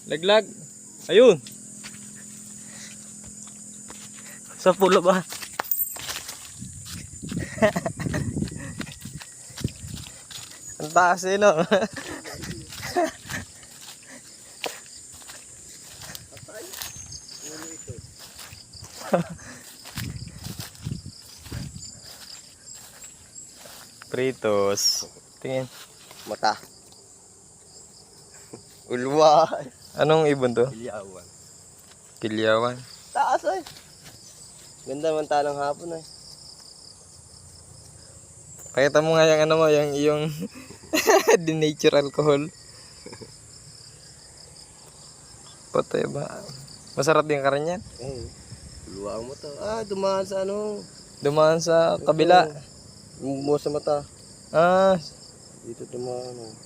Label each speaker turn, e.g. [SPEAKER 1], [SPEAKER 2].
[SPEAKER 1] Laglag. Ayun. Sa pulo ba? Ang taas eh, no? Pritos. Tingin.
[SPEAKER 2] Mata. Ulwa.
[SPEAKER 1] Anong ibon to?
[SPEAKER 2] Ilyawan.
[SPEAKER 1] Kilyawan.
[SPEAKER 2] Taas ay. Ganda man tanong hapon ay.
[SPEAKER 1] Pakita mo nga yung ano mo, yung iyong denature alcohol. Patay ba? Masarap din ka rin yan.
[SPEAKER 2] Ulwa ang mata. Dumaan sa ano.
[SPEAKER 1] Dumaan sa kabila.
[SPEAKER 2] Mo sa mata.
[SPEAKER 1] Ah,
[SPEAKER 2] Dito dumaan.